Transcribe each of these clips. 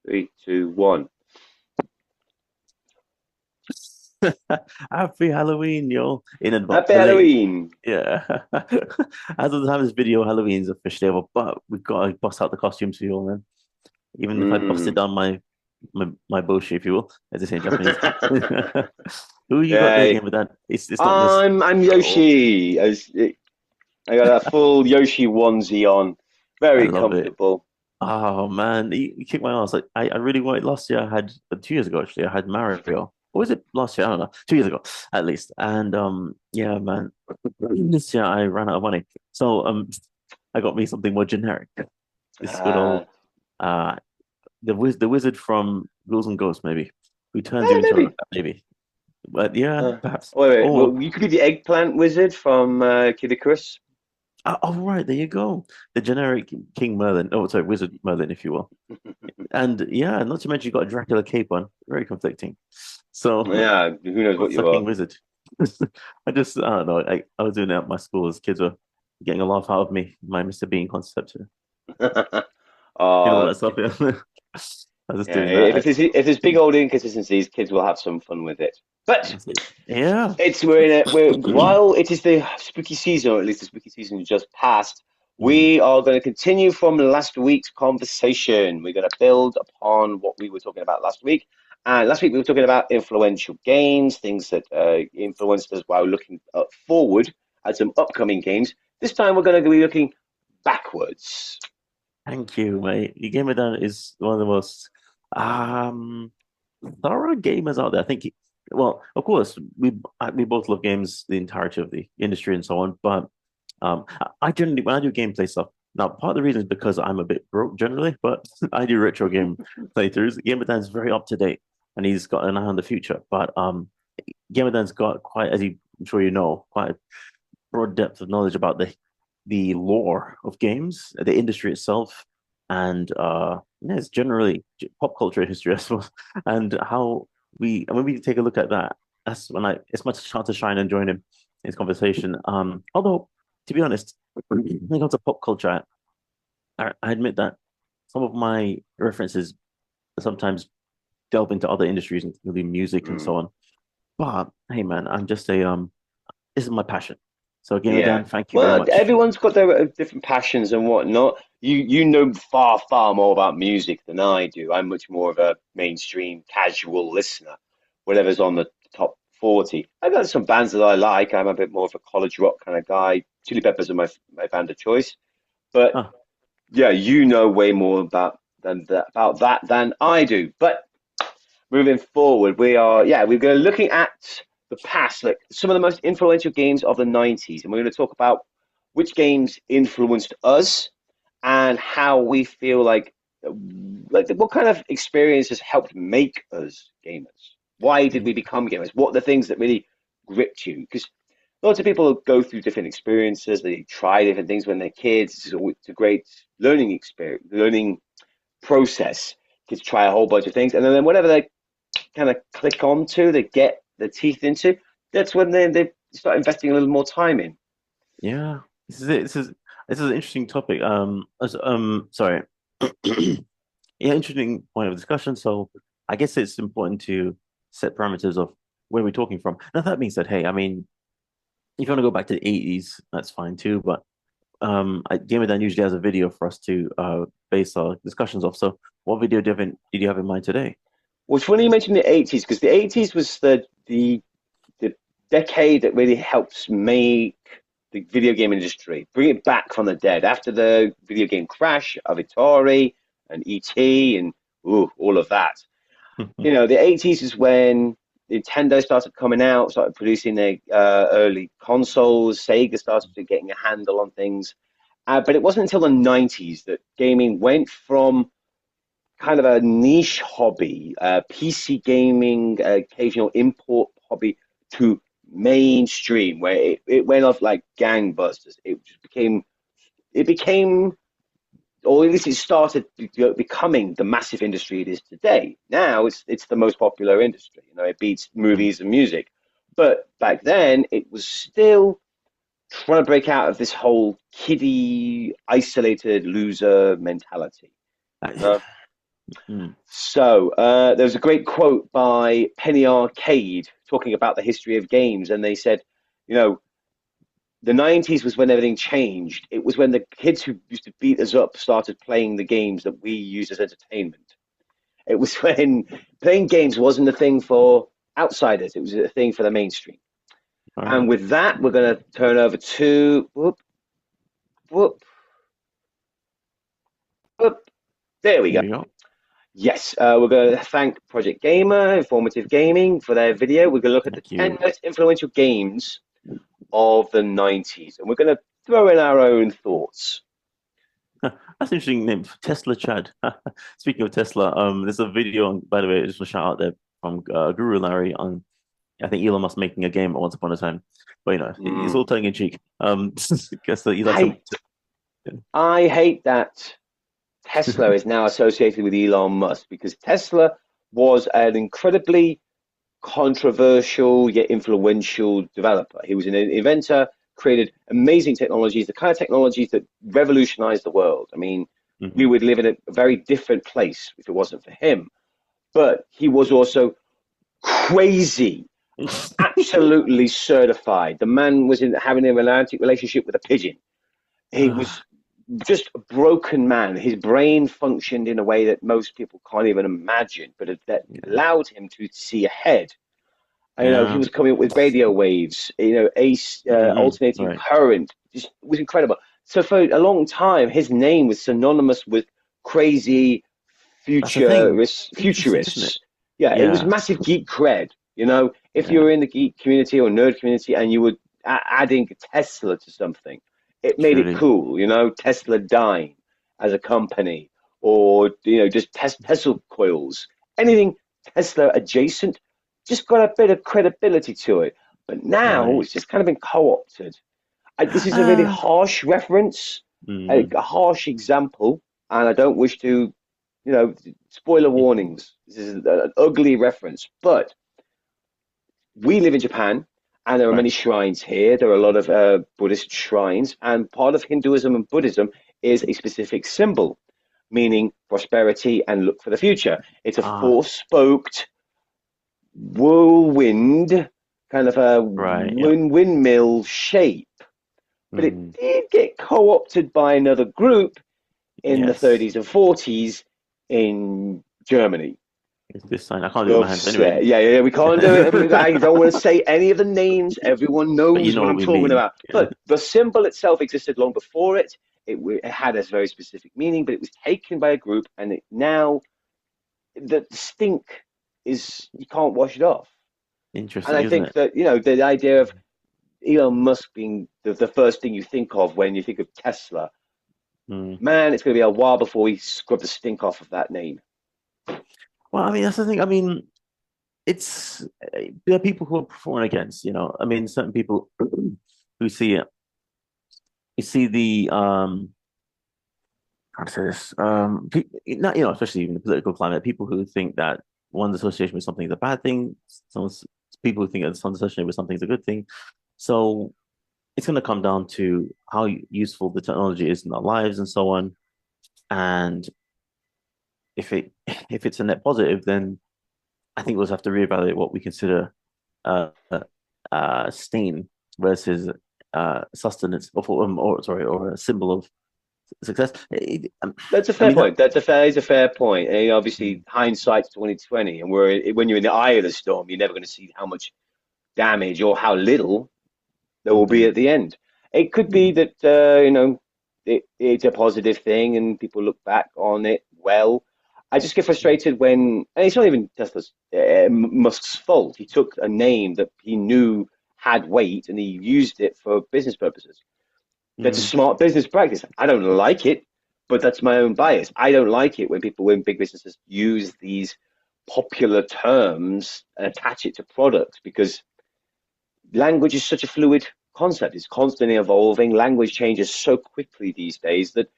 Three, two, one. Happy Halloween, yo. In advance, Happy belated. Halloween. Yeah. As of the time of this video, Halloween's officially over, but we've got to bust out the costumes for you all, man. Even if I busted Mm. down my bullshit, if you will, as they say in Japanese. Who you got there, Yeah, game with that? It's not this. I'm Oh, Yoshi. I got a full Yoshi onesie on. I Very love it. comfortable. Oh man, you kicked my ass. Like I really wanted last year. I had 2 years ago actually. I had Mario. Or was it last year? I don't know. 2 years ago at least. And yeah, man. This year I ran out of money, so I got me something more generic. This good Uh, old the wizard from Ghouls and Ghosts maybe, who turns you into a rat Maybe. maybe. But yeah, Uh, perhaps. wait. Or Well, you could be the eggplant wizard from Kid Icarus. oh right, there you go. The generic King Merlin. Oh, sorry, Wizard Merlin, if you will. And yeah, not to mention you got a Dracula cape on. Very conflicting. So, Yeah, who knows what you sucking are. wizard. I don't know. I was doing it at my school as kids were getting a laugh out of me, my Mr. Bean concept. You know all uh, that stuff, yeah. I was just yeah, doing that. if there's big old inconsistencies, kids will have some fun with it. But That's it. Yeah. we're while it is the spooky season, or at least the spooky season just passed, Mm. we are going to continue from last week's conversation. We're going to build upon what we were talking about last week. And last week we were talking about influential games, things that influenced us while looking forward at some upcoming games. This time we're going to be looking backwards. Thank you, mate. Your Gamer Dan is one of the most um thorough gamers out there. Well, of course, we both love games, the entirety of the industry and so on. But I generally, when I do gameplay stuff, now part of the reason is because I'm a bit broke generally, but I do retro game playthroughs. Gamer Dan's very up to date, and he's got an eye on the future. But Gamer Dan's got quite, as I'm sure you know, quite a broad depth of knowledge about the lore of games, the industry itself, and yeah, it's generally pop culture history as well, and how and when we take a look at that, that's when it's my chance to shine and join him in his conversation. Although to be honest, when it comes to pop culture, I admit that some of my references sometimes delve into other industries, including music and Mm. so on. But hey, man, I'm just a this is my passion. So, Gamer Yeah. Dan, thank you very Well, much. everyone's got their different passions and whatnot. You know far more about music than I do. I'm much more of a mainstream casual listener. Whatever's on the top 40. I've got some bands that I like. I'm a bit more of a college rock kind of guy. Chili Peppers are my band of choice. But Huh. yeah, you know way more about that than I do. But moving forward, we're going to looking at the past, like some of the most influential games of the 90s, and we're going to talk about which games influenced us and how we feel like what kind of experiences helped make us gamers. Why did we become gamers? What are the things that really gripped you? Because lots of people go through different experiences. They try different things when they're kids. It's a great learning experience, learning process. Kids try a whole bunch of things, and then whatever they kind of click onto, they get their teeth into, that's when they start investing a little more time in. Yeah, this is it. This is an interesting topic. Sorry. Yeah, interesting point of discussion. So, I guess it's important to set parameters of where we're talking from. Now, that being said, hey, I mean, if you want to go back to the 80s, that's fine too. But Gamer Dan usually has a video for us to base our discussions off. So, what video did you have in mind today? Well, it's funny you mentioned the 80s because the 80s was the decade that really helps make the video game industry, bring it back from the dead after the video game crash of Atari and ET and all of that. You know, the 80s is when Nintendo started coming out, started producing their early consoles. Sega started getting a handle on things. But it wasn't until the 90s that gaming went from kind of a niche hobby, PC gaming, occasional import hobby, to mainstream, where it went off like gangbusters. It became, or at least it started becoming the massive industry it is today. Now it's the most popular industry. You know, it beats movies and music. But back then, it was still trying to break out of this whole kiddie, isolated loser mentality. You know? Mm. So there's a great quote by Penny Arcade talking about the history of games, and they said, you know, the 90s was when everything changed. It was when the kids who used to beat us up started playing the games that we use as entertainment. It was when playing games wasn't a thing for outsiders, it was a thing for the mainstream. All And right. with that, we're going to turn over to whoop, whoop, whoop. There we Here go. we go. Yes, we're going to thank Project Gamer, Informative Gaming for their video. We're going to look at the Thank 10 you. most influential games of the 90s, and we're going to throw in our own thoughts. That's an interesting name, Tesla Chad. Speaking of Tesla, there's a video on, by the way, just a shout out there from Guru Larry on, I think Elon Musk making a game once upon a time, but it's Mm. all tongue in cheek. Guess that he likes I, to. I hate that Tesla is now associated with Elon Musk because Tesla was an incredibly controversial yet influential developer. He was an inventor, created amazing technologies, the kind of technologies that revolutionized the world. I mean, we Mhm. would live in a very different place if it wasn't for him. But he was also crazy, absolutely certified. The man was having a romantic relationship with a pigeon. He was just a broken man. His brain functioned in a way that most people can't even imagine, but that Yeah, allowed him to see ahead. He yeah. was coming up with radio waves, ace alternating Right. current. Just was incredible. So for a long time, his name was synonymous with crazy That's the thing. Interesting, isn't it? futurists. Yeah, it was Yeah, massive geek cred. If you yeah. were in the geek community or nerd community and you were adding Tesla to something, it made it Truly. cool. Tesla Dime as a company, or just Tesla coils, anything Tesla adjacent, just got a bit of credibility to it. But now Right. it's just kind of been co-opted. This is a really Ah. harsh reference, a, Mm. a harsh example, and I don't wish to, spoiler warnings. This is an ugly reference, but we live in Japan, and there are Right. many shrines here. There are a lot of Buddhist shrines, and part of Hinduism and Buddhism is a specific symbol, meaning prosperity and look for the future. It's a Ah. four-spoked whirlwind, kind of a Right. Yeah. windmill shape, but it Mm. did get co-opted by another group in the Yes. 30s and 40s in Germany. It's this sign. I can't do it with my hands anyway. Yeah, yeah, yeah. We can't do it. I don't want to say any of the names. Everyone But you knows know what what I'm we talking mean. about. Yeah. But the symbol itself existed long before it. It had a very specific meaning, but it was taken by a group, and now the stink is you can't wash it off. And Interesting, I isn't think it? that the idea of Elon Musk being the first thing you think of when you think of Tesla, Mm. man, it's going to be a while before we scrub the stink off of that name. Well, I mean, that's the thing. I mean, it's there are people who are for and against. I mean, certain people who see it, you see the how to say this, not especially in the political climate, people who think that one's association with something is a bad thing. Some people who think that someone's association with something is a good thing. So it's going to come down to how useful the technology is in our lives and so on. And if it if it's a net positive, then I think we'll have to reevaluate what we consider uh, stain versus sustenance, or sorry, or a symbol of success. That's a I fair mean that. point. Is a fair point. And obviously, hindsight's 2020, and when you're in the eye of the storm, you're never going to see how much damage or how little there will be Mhm. at the end. It could be Mhm. that it's a positive thing, and people look back on it well. I just get frustrated and it's not even Tesla's Musk's fault. He took a name that he knew had weight, and he used it for business purposes. That's a Mhm. smart business practice. I don't like it, but that's my own bias. I don't like it when big businesses use these popular terms and attach it to products because language is such a fluid concept. It's constantly evolving. Language changes so quickly these days that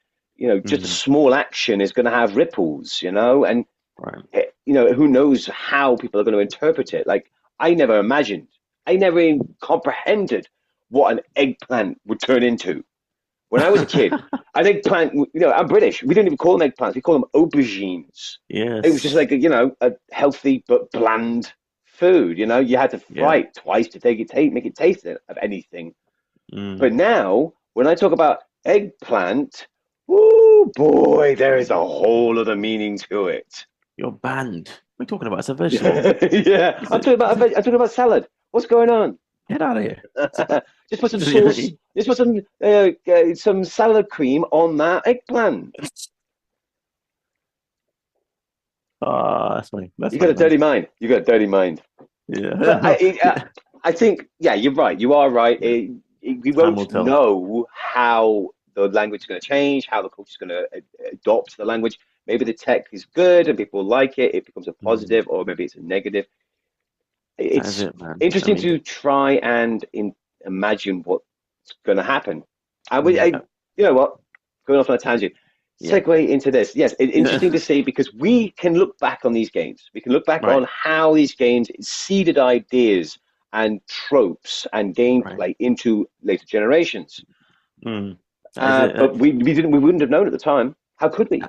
just a Mhm. small action is going to have ripples, and Right. who knows how people are going to interpret it. Like I never imagined, I never even comprehended what an eggplant would turn into. When I was a kid, an eggplant, I'm British. We didn't even call them eggplants. We call them aubergines. It was just Yes. like, a healthy but bland food. You had to Yeah. fry it twice to make it taste of anything. Mm. But now, when I talk about eggplant, oh boy, there is a whole other meaning to it. You're banned. What are you talking about? It's a vegetable. Yeah, Is it? Is I'm it? talking about salad. What's going on? Get out of here. Just put some sauce. Just put some salad cream on that eggplant. That's funny. That's You got funny, a man. dirty mind. You got a dirty mind. Yeah. But No. I think, yeah, you're right. You are right. We Time will won't tell. know how the language is going to change, how the culture is going to adopt the language. Maybe the tech is good and people like it. It becomes a Mm. positive, or maybe it's a negative. That is It's it, man. I interesting mean, to try and imagine what's going to happen. And mm, you know what? Going off on a tangent. yeah. Segue into this. Yes, interesting to see because we can look back on these games. We can look back Right. on how these games seeded ideas and tropes and Right. gameplay into later generations. Mm. That is it. But we wouldn't have known at the time. How could we?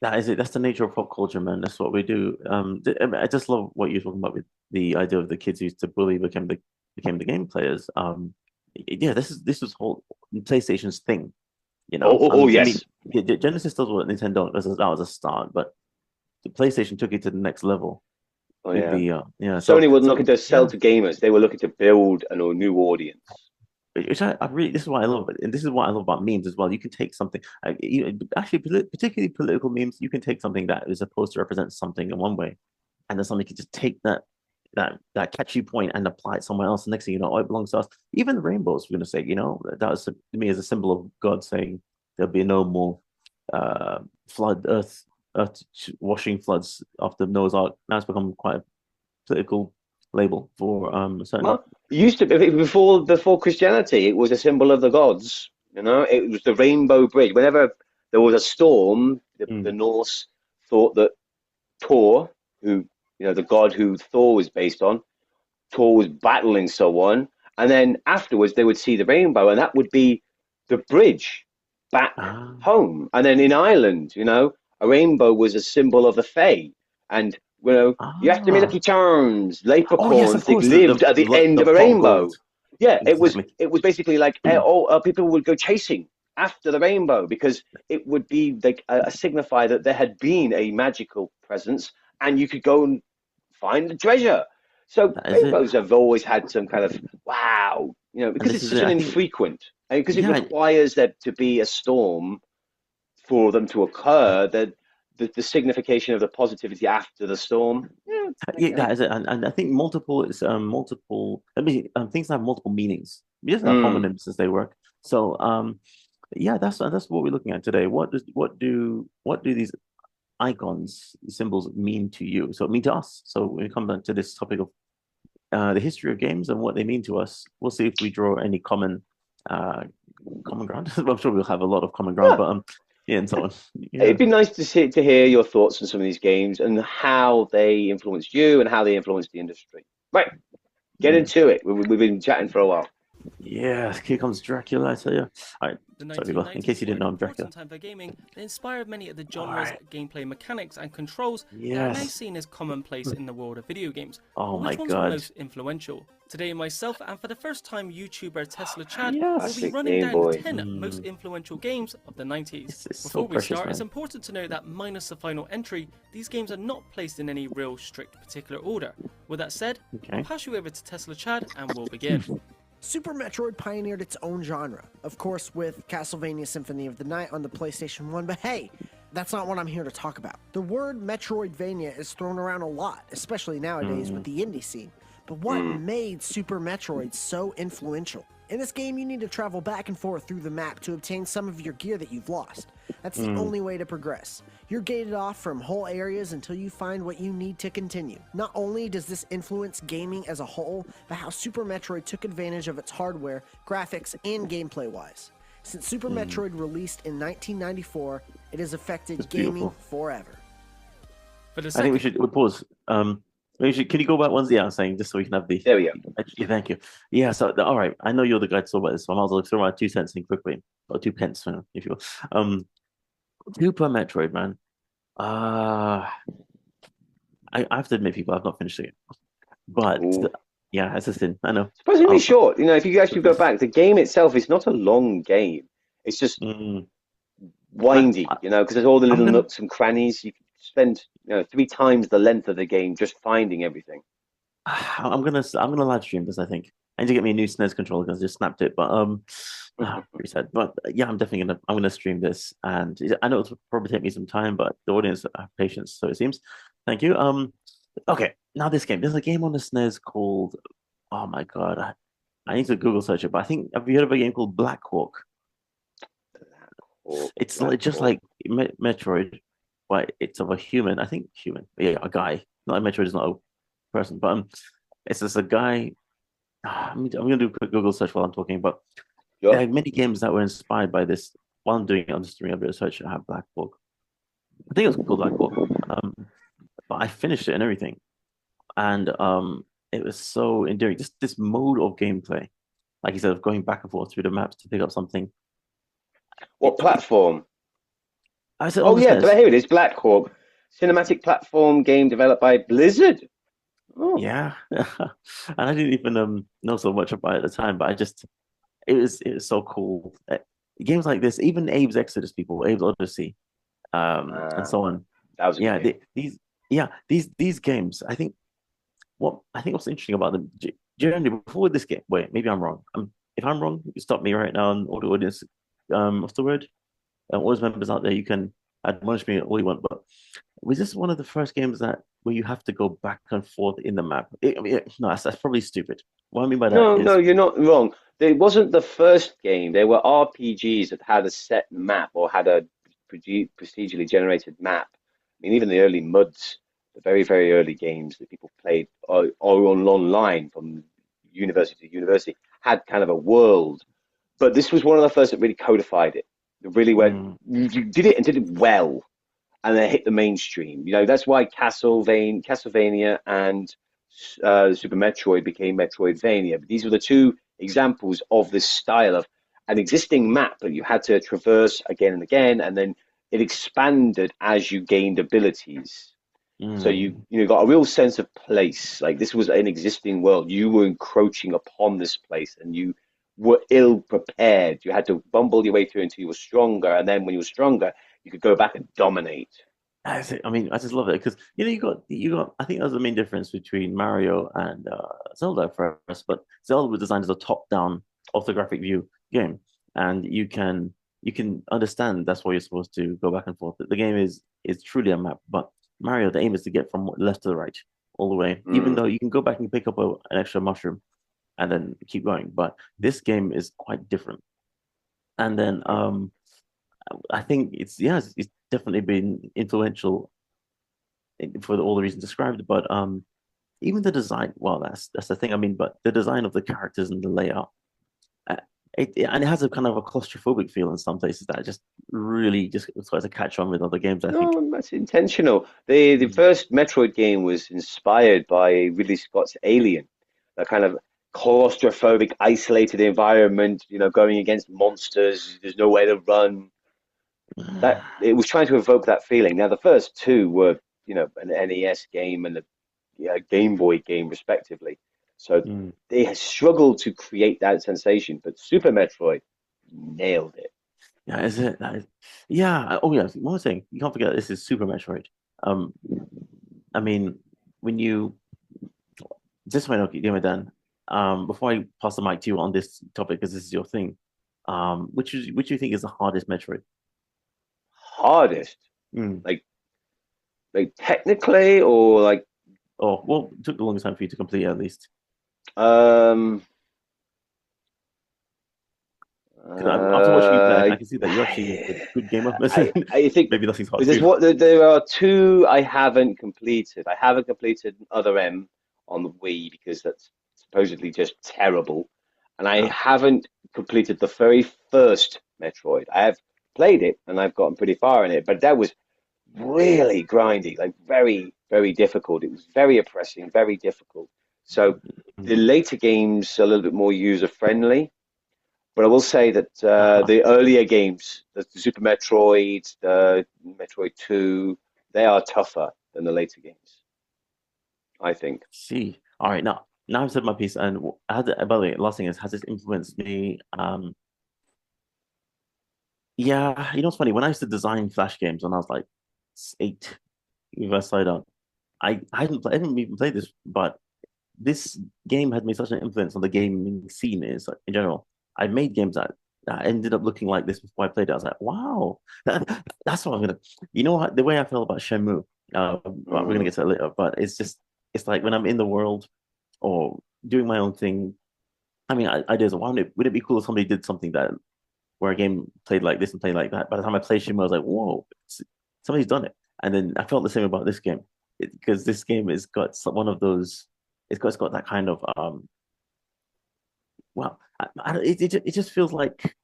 That is it. That's the nature of pop culture, man. That's what we do. I mean, I just love what you're talking about with the idea of the kids who used to bully became the game players. Yeah, this was whole PlayStation's thing. Oh, I mean, yes. Genesis does what Nintendo does. That was a start, but the PlayStation took it to the next level Oh, with yeah. the yeah. Sony wasn't looking So to sell yeah, to gamers. They were looking to build a new audience. which I really this is what I love, and this is what I love about memes as well. You can take something, actually, particularly political memes. You can take something that is supposed to represent something in one way, and then somebody can just take that catchy point and apply it somewhere else. The next thing you know, oh, it belongs to us. Even the rainbows, we're going to say, that was to me as a symbol of God saying there'll be no more flood, earth washing floods after Noah's Ark. Now it's become quite a political label for certain. Well, it used to be before Christianity, it was a symbol of the gods. It was the rainbow bridge. Whenever there was a storm, the Mm. Norse thought that Thor, who the god who Thor was based on, Thor was battling someone, and then afterwards they would see the rainbow, and that would be the bridge back Ah, home. And then in Ireland, a rainbow was a symbol of the Fae, and you have to make lucky ah. charms, Oh yes, of leprechauns. They course. lived at the end The of a pot of gold. rainbow. Yeah, it was Exactly. it was basically like people would go chasing after the rainbow because it would be like a signifier that there had been a magical presence and you could go and find the treasure. So That is it. rainbows have always had some kind of wow, And because this it's is such it. an I think, infrequent, and because it yeah, requires there to be a storm for them to occur, that the signification of the positivity after the storm. Yeah, yeah, that is it. And I think multiple is multiple. I mean, things have multiple meanings. We just have mm, homonyms as they work. So yeah, that's what we're looking at today. What do these icons, symbols mean to you? So mean to us. So when we come back to this topic of the history of games and what they mean to us, we'll see if we draw any uh common ground. I'm sure we'll have a lot of common ground, yeah. but yeah, and so on. It'd Yeah. be nice to hear your thoughts on some of these games and how they influenced you and how they influenced the industry. Right, get Mm. into it. We've been chatting for a while. Yeah, here comes Dracula, I tell you. All right, The sorry, people. In case 1990s you were didn't an know, I'm Dracula. important time for gaming that inspired many of the All genre's right. gameplay mechanics and controls that are now Yes. seen as commonplace in the world of video games. Oh But my which ones were God. most influential? Today, myself and for the first time, YouTuber Tesla Chad will be Yes. running Game down the Boy. 10 most influential games of the 90s. It's so Before we precious, start, it's man. important to note that minus the final entry, these games are not placed in any real strict particular order. With that said, I'll Okay. pass you over to Tesla Chad and we'll begin. Super Metroid pioneered its own genre, of course with Castlevania Symphony of the Night on the PlayStation 1, but hey, that's not what I'm here to talk about. The word Metroidvania is thrown around a lot, especially nowadays with the indie scene. But what made Super Metroid so influential? In this game, you need to travel back and forth through the map to obtain some of your gear that you've lost. That's the only way to progress. You're gated off from whole areas until you find what you need to continue. Not only does this influence gaming as a whole, but how Super Metroid took advantage of its hardware, graphics, and gameplay-wise. Since Super Metroid released in 1994, it has affected It's gaming beautiful. forever. For the I think second we pause. Can you go back once? Yeah, I'm saying just so we can have the. There we go. Yeah, thank you. Yeah, so all right. I know you're the guy to talk about this, so I might as well throw my 2 cents in quickly, or 2 pence, if you will. Super Metroid, man. Uh I have to admit, people, I've not finished it, but Ooh. yeah, it's a sin. I know. Surprisingly Um, short. If you actually go back, the game itself is not a long game. It's just mm, windy, I, because there's all the I'm little gonna nooks and crannies. You can spend, 3 times the length of the game just finding everything. I'm gonna live stream this. I think I need to get me a new SNES controller because I just snapped it. But pretty sad. But yeah, I'm gonna stream this, and I know it'll probably take me some time, but the audience have patience, so it seems. Thank you. Okay, now this game. There's a game on the SNES called. Oh my God, I need to Google search it. But I think have you heard of a game called Black Hawk? It's Black like just Hawk. like Metroid, but it's of a human. I think human. Yeah, a guy. Not like Metroid is not a person, but it's just a guy. I'm gonna do a quick Google search while I'm talking. But there Sure. are many games that were inspired by this. While I'm doing it, I'm just doing a bit of search. I have Black Hawk. I think it was called Black Hawk. Um, but I finished it and everything, and it was so endearing. Just this mode of gameplay, like you said, of going back and forth through the maps to pick up something. What platform? I said on Oh the yeah, SNES. here it is. Black Hawk, cinematic platform game developed by Blizzard. Oh, Yeah, and I didn't even know so much about it at the time, but it was so cool. Games like this, even Abe's Exodus, people, Abe's Odyssey, and uh, so on. that was a good Yeah, game. these games. What's interesting about them. Generally, before this game, wait, maybe I'm wrong. If I'm wrong, you stop me right now, and all the audience, what's the word? All those members out there, you can admonish me all you want, but was this one of the first games that where you have to go back and forth in the map? No, that's probably stupid. What I mean by that No, no, is, you're not wrong. It wasn't the first game. There were RPGs that had a set map or had a procedurally generated map. I mean, even the early MUDs, the very, very early games that people played or online from university to university, had kind of a world. But this was one of the first that really codified it. That really went, mm, you did it and did it well, and then hit the mainstream. That's why Castlevania and Super Metroid became Metroidvania. But these were the two examples of this style of an existing map that you had to traverse again and again, and then it expanded as you gained abilities. So you mm. you got a real sense of place. Like this was an existing world. You were encroaching upon this place, and you were ill prepared. You had to bumble your way through until you were stronger, and then when you were stronger, you could go back and dominate. That's it. I mean, I just love it because you got. I think that was the main difference between Mario and Zelda for us. But Zelda was designed as a top-down orthographic view game, and you can understand that's why you're supposed to go back and forth. The game is truly a map, but Mario, the aim is to get from left to the right all the way. Even Mm. though you can go back and pick up an extra mushroom and then keep going, but this game is quite different. And then I think it's definitely been influential for all the reasons described. But even the design, well, that's the thing. I mean, but the design of the characters and the layout, uh, and it has a kind of a claustrophobic feel in some places that just really just starts to catch on with other games. I think. No, that's intentional. The Mm. first Metroid game was inspired by Ridley Scott's Alien, that kind of claustrophobic, isolated environment, going against monsters, there's nowhere to run. That it was trying to evoke that feeling. Now the first two were, an NES game and a Game Boy game respectively. So Mm. they had struggled to create that sensation, but Super Metroid nailed it. Yeah, is it? Yeah. Oh, yeah. One more thing, you can't forget this is Super Metroid. Um, I mean, when you this might not get Dan. Before I pass the mic to you on this topic, because this is your thing, which you think is the hardest Metroid? Hardest, Mm. like technically, or like Oh, well, it took the longest time for you to complete it, at least. um Because after watching you play, uh I can see that you're actually a good gamer. I think Maybe nothing's hard because for you. there are two I haven't completed. I haven't completed Other M on the Wii because that's supposedly just terrible, and I Yeah. haven't completed the very first Metroid. I have played it and I've gotten pretty far in it, but that was really grindy, like very, very difficult. It was very oppressing, very difficult. So the later games are a little bit more user friendly. But I will say that the earlier games, the Super Metroid, the Metroid 2, they are tougher than the later games, I think. See, all right, now I've said my piece, and by the way, last thing is, has this influenced me? Yeah, you know what's funny? When I used to design Flash games when I was like 8, Reverse Side Up, I didn't even play this, but this game had made such an influence on the gaming scene in general. I made games that ended up looking like this before I played it. I was like, wow, that's what I'm gonna. You know what? The way I felt about Shenmue, but we're gonna get to it later. But it's like when I'm in the world or doing my own thing. I mean, ideas. Would it be cool if somebody did something that where a game played like this and played like that? By the time I played Shenmue, I was like, whoa, somebody's done it. And then I felt the same about this game because this game has got one of those. It's got that kind of well, it just feels like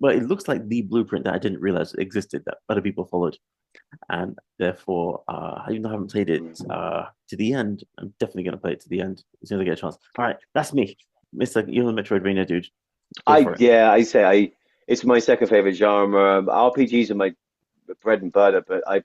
well, it looks like the blueprint that I didn't realize existed that other people followed, and therefore, even though I haven't played it to the end, I'm definitely gonna play it to the end as soon as I get a chance. All right, that's me, Mister. You're the Metroidvania dude. Go for it. It's my second favorite genre. RPGs are my bread and butter, but I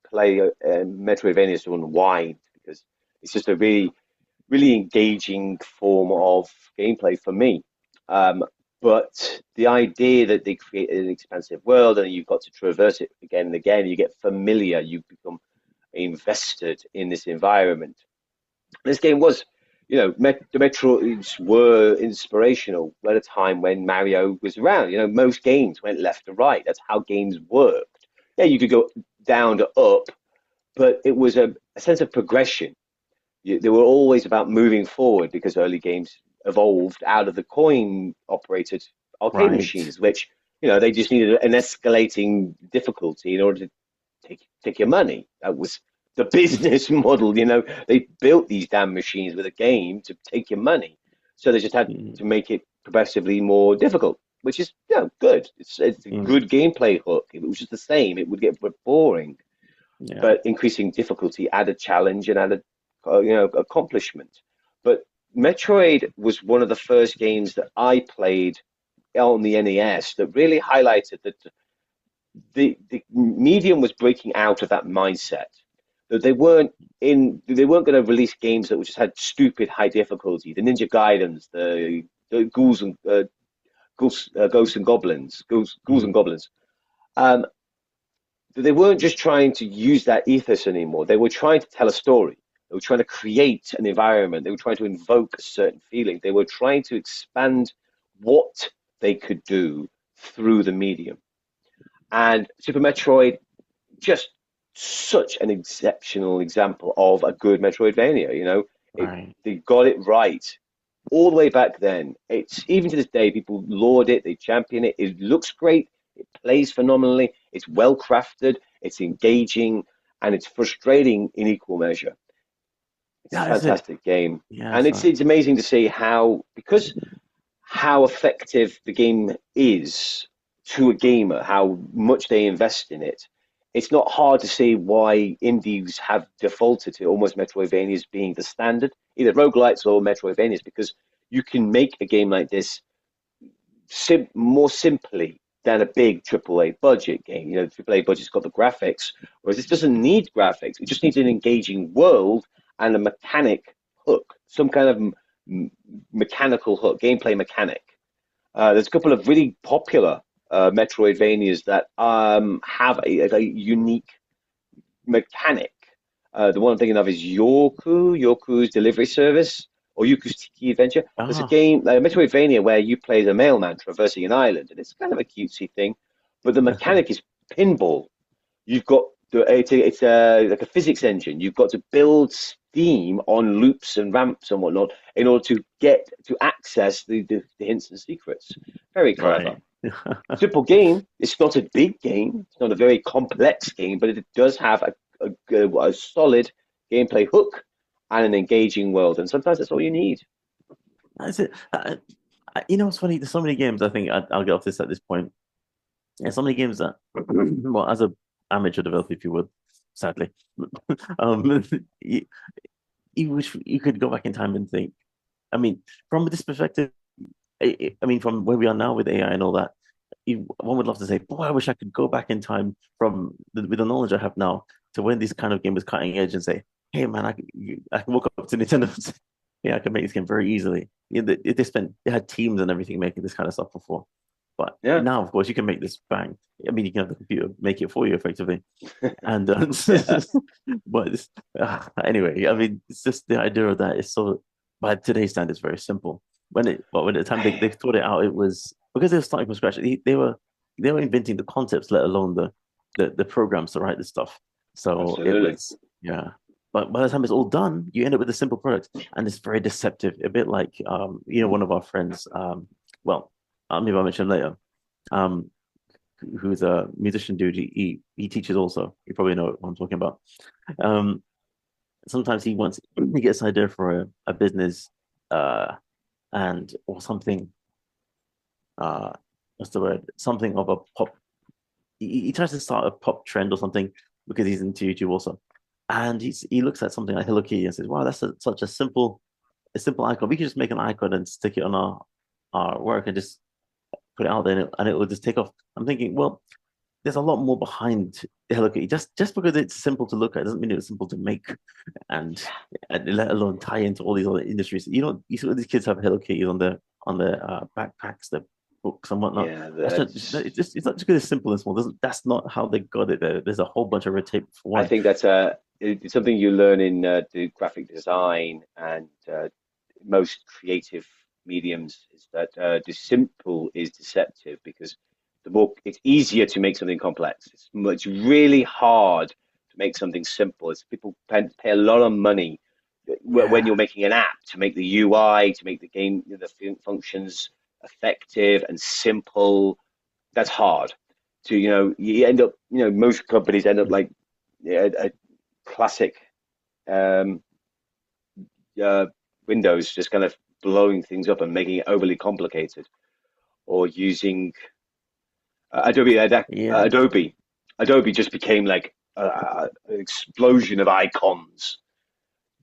play Metroidvania to unwind because it's just a really engaging form of gameplay for me. But the idea that they create an expansive world and you've got to traverse it again and again, you get familiar, you become invested in this environment. This game was, the Metroids were inspirational at a time when Mario was around. Most games went left to right. That's how games worked. Yeah, you could go down to up, but it was a sense of progression. They were always about moving forward because early games evolved out of the coin operated arcade machines, which they just needed an escalating difficulty in order to take your money. That was the business model. They built these damn machines with a game to take your money, so they just had to make it progressively more difficult, which is good. It's a good gameplay hook. If it was just the same, it would get boring. Yeah. But increasing difficulty added challenge and added accomplishment. But Metroid was one of the first games that I played on the NES that really highlighted that the medium was breaking out of that mindset. That they weren't going to release games that just had stupid high difficulty. The Ninja Gaidens, the Ghouls and Ghosts and Goblins, Ghouls and Goblins. They weren't just trying to use that ethos anymore. They were trying to tell a story. They were trying to create an environment. They were trying to invoke a certain feeling. They were trying to expand what they could do through the medium. And Super Metroid, just such an exceptional example of a good Metroidvania. They got it right all the way back then. It's even to this day, people laud it, they champion it. It looks great. It plays phenomenally. It's well crafted. It's engaging, and it's frustrating in equal measure. It's a fantastic game, and it's amazing to see how effective the game is to a gamer, how much they invest in it. It's not hard to see why indies have defaulted to almost Metroidvanias being the standard, either roguelites or Metroidvanias, because you can make a game like this more simply than a big AAA budget game. AAA budget's got the graphics, whereas this doesn't need graphics. It just needs an engaging world and a mechanic hook, some kind of mechanical hook, gameplay mechanic. There's a couple of really popular Metroidvanias that have a unique mechanic. The one I'm thinking of is Yoku's Delivery Service, or Yoku's Tiki Adventure. There's a game, Metroidvania, where you play the mailman traversing an island, and it's kind of a cutesy thing, but the mechanic is pinball. You've got it's like a physics engine. You've got to build steam on loops and ramps and whatnot in order to get to access the hints and secrets. Very clever. Simple game. It's not a big game. It's not a very complex game, but it does have a solid gameplay hook and an engaging world. And sometimes that's all you need. That's it. What's funny? There's so many games. I think I'll get off this at this point. Yeah, so many games that, well, as a amateur developer, if you would, sadly. um, you, you wish you could go back in time and think. I mean, from this perspective, I mean, from where we are now with AI and all that, one would love to say, boy, I wish I could go back in time with the knowledge I have now to when this kind of game was cutting edge and say, hey, man, I can walk up to Nintendo and say, yeah, I can make this game very easily. They had teams and everything making this kind of stuff before. But Yeah. now, of course, you can make this bang. I mean, you can have the computer make it for you effectively. And but anyway, I mean, it's just the idea of that is so, by today's standards, very simple. When at the time they thought it out, it was because they were starting from scratch. They were inventing the concepts, let alone the programs to write this stuff. So it Absolutely. was, yeah. But by the time it's all done, you end up with a simple product, and it's very deceptive. A bit like one of our friends, well, maybe I'll mention later, um, who's a musician dude. He teaches also. You probably know what I'm talking about. Um, Sometimes he gets an idea for a business, or something. What's the word? Something of a pop. He tries to start a pop trend or something because he's into YouTube also, and he looks at something like Hello Kitty and says, "Wow, that's such a simple icon. We can just make an icon and stick it on our work and just put it out there, and it will just take off." I'm thinking, well, there's a lot more behind Hello Kitty. Just because it's simple to look at doesn't mean it's simple to make, and let alone tie into all these other industries. You see what these kids have Hello Kitty on their backpacks, their books and whatnot. Yeah, It's not just because it's simple and small. That's not how they got it there. There's a whole bunch of red tape for I one. think that's it's something you learn in the graphic design and most creative mediums is that the simple is deceptive because it's easier to make something complex. It's really hard to make something simple. It's people pay a lot of money when you're making an app to make the UI, to make the game, the functions effective and simple. That's hard. You end up, most companies end up like a classic um, uh, Windows, just kind of blowing things up and making it overly complicated, or using Adobe. Yeah, Adobe just became like an explosion of icons.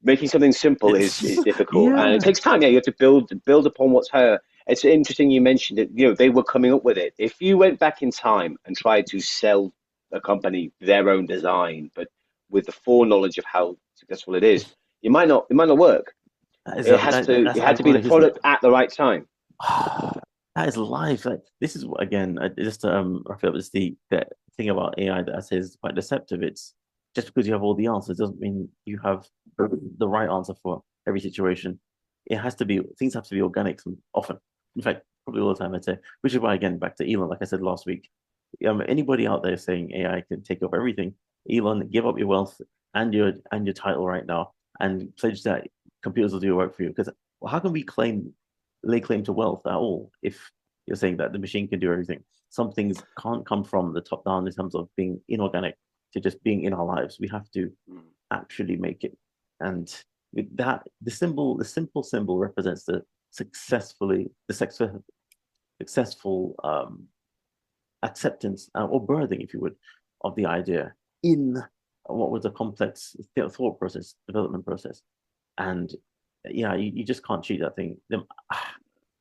Making something simple is it's difficult, and it yeah. takes time. Yeah, you have to build upon what's here. It's interesting you mentioned it. They were coming up with it. If you went back in time and tried to sell a company their own design, but with the foreknowledge of how successful it is, it might not work. It That's had to be the ironic, isn't it? product at the right time. That is life. Like this is again, just to wrap it up. Is the thing about AI that I say is quite deceptive. It's just because you have all the answers doesn't mean you have the right answer for every situation. It has to be things have to be organic often. In fact, probably all the time I'd say. Which is why again, back to Elon, like I said last week. Anybody out there saying AI can take over everything, Elon, give up your wealth and your title right now and pledge that computers will do your work for you. Because how can we lay claim to wealth at all if you're saying that the machine can do everything? Some things can't come from the top down in terms of being inorganic to just being in our lives. We have to actually make it. And with that, the simple symbol represents the successful acceptance or birthing, if you would, of the idea in what was a complex thought process, development process. And yeah, you just can't cheat that thing.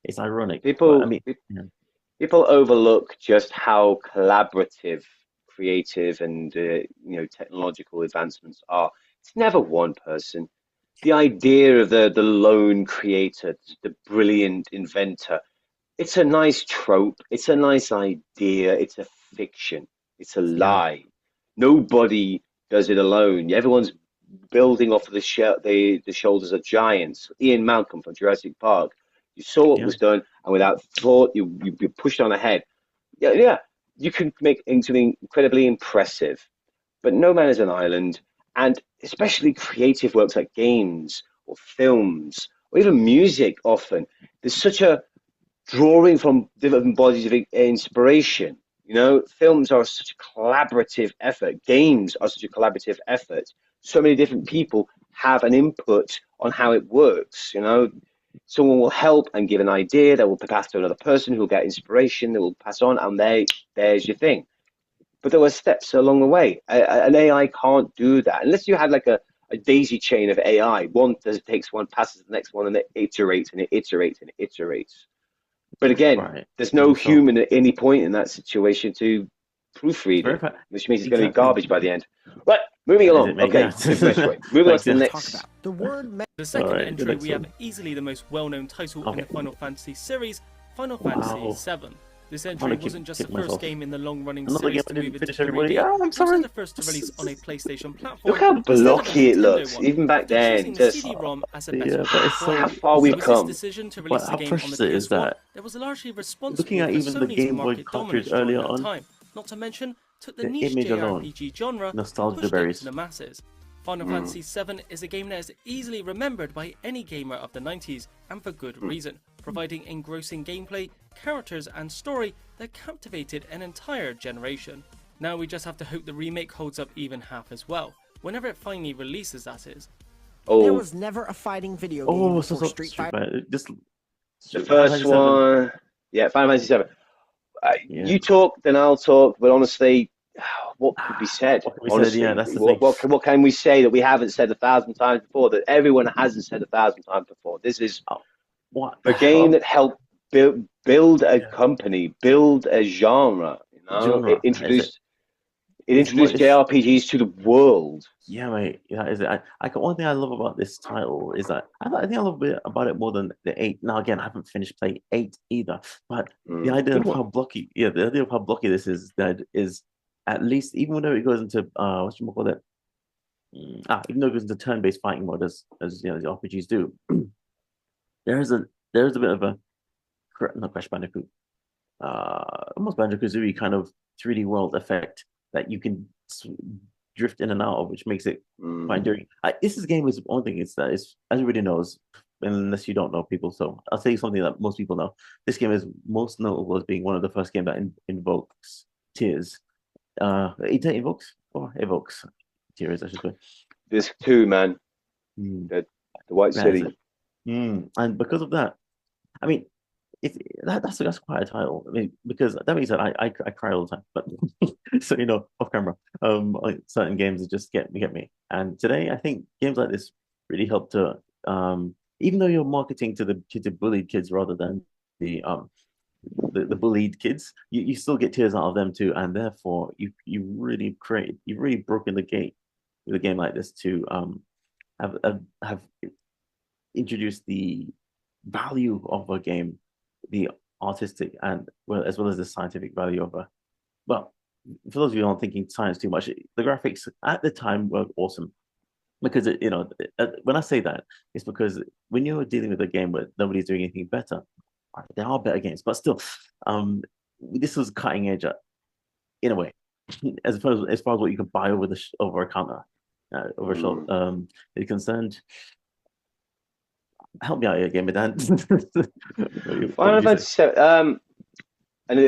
It's ironic, but I People mean, yeah, people overlook just how collaborative, creative, and technological advancements are. It's never one person. The idea of the lone creator, the brilliant inventor, it's a nice trope. It's a nice idea. It's a fiction. It's a yeah, lie. Nobody does it alone. Everyone's building off of the shoulders of giants. Ian Malcolm from Jurassic Park. You saw what yeah, was done, and without thought, you pushed on ahead. Yeah, yeah. You can make something incredibly impressive, but no man is an island, and especially creative works like games or films or even music. Often there's such a drawing from different bodies of inspiration. Films are such a collaborative effort. Games are such a collaborative effort. So many different people have an input on how it works. Someone will help and give an idea that will pass to another person who will get inspiration that will pass on, and there's your thing. but there were steps along the way. An AI can't do that unless you had like a daisy chain of AI. One takes one, passes the next one, and it iterates and it iterates and it iterates. But again, Right. there's no So human at any point in that situation to proofread very it, fa- which means it's going to be exactly. garbage by the end. Right, moving Is along. it, mate? Okay, Yeah. Super Metroid. Moving on Thanks, to the yeah. Talk next. about the word. The second Alright, the entry, next we have one. easily the most well-known title in Okay. the Final Fantasy series, Final Wow. Fantasy VII. This trying entry to wasn't just kick the first myself. game in the long-running Another game series I to didn't move into finish, everybody. 3D, Oh, I'm but also sorry. the first to release on a PlayStation platform Look how instead of a blocky it Nintendo looks, one, even back after then. choosing the Just CD-ROM as a Yeah, better but it's platform. how so. far So we've with this come. decision to What release the how game on the precious it is PS1, that that was largely looking responsible at for even the Sony's Game Boy market cartridge dominance during earlier that on, time, not to mention took the the niche image alone, JRPG genre and nostalgia pushed it berries. to the masses. Final Mm. Fantasy VII is a game that is easily remembered by any gamer of the 90s, and for good reason, providing engrossing gameplay, characters and story that captivated an entire generation. Now we just have to hope the remake holds up even half as well, whenever it finally releases, that is. There Oh, was never a fighting video game Oh, before Street Street Fighter. Fighter. Just the Final first Fantasy VII. one. Yeah, Final Fantasy VII. Yeah. You talk, then I'll talk. But honestly, what could be said? What can we say? Honestly, Yeah, that's the thing. what can we say that we haven't said 1,000 times before? That everyone hasn't said 1,000 times before. This is Oh, what? a game that helped build a Yeah. company, build a genre. You know, Genre is it? it It's more. introduced JRPGs to the world. Yeah, mate. Yeah, is it? One thing I love about this title is that I think I love a bit about it more than the eight. Now, again, I haven't finished playing eight either, but the idea Good of one. how blocky, yeah, the idea of how blocky this is, that is at least, even though it goes into what you call it, even though it goes into turn-based fighting mode, as you know, the RPGs do, there is a bit of a not Crash Bandicoot, almost Banjo-Kazooie kind of 3D world effect that you can drift in and out of, which makes it quite enduring. This game is one thing. It's that it's, as everybody knows, unless you don't know people. So I'll tell you something that most people know. This game is most notable as being one of the first games that invokes tears. It invokes or evokes tears, I should say. There's two, man. Mm. The White That is City. it. And because of that, I mean, that's quite a title. I mean, because that means that I cry all the time. But so you know, off camera, like certain games that just get me. And today, I think games like this really help to even though you're marketing to the bullied kids rather than the bullied kids, you still get tears out of them too, and therefore you've really broken the gate with a game like this to have introduced the value of a game, the artistic and as well as the scientific value of a well, for those of you who aren't thinking science too much, the graphics at the time were awesome because when I say that, it's because when you're dealing with a game where nobody's doing anything better, there are better games, but still, this was cutting edge in a way, as far as what you could buy over a counter, over a shop is concerned. Help me out here, Gamer Dan. Final Fantasy VII. And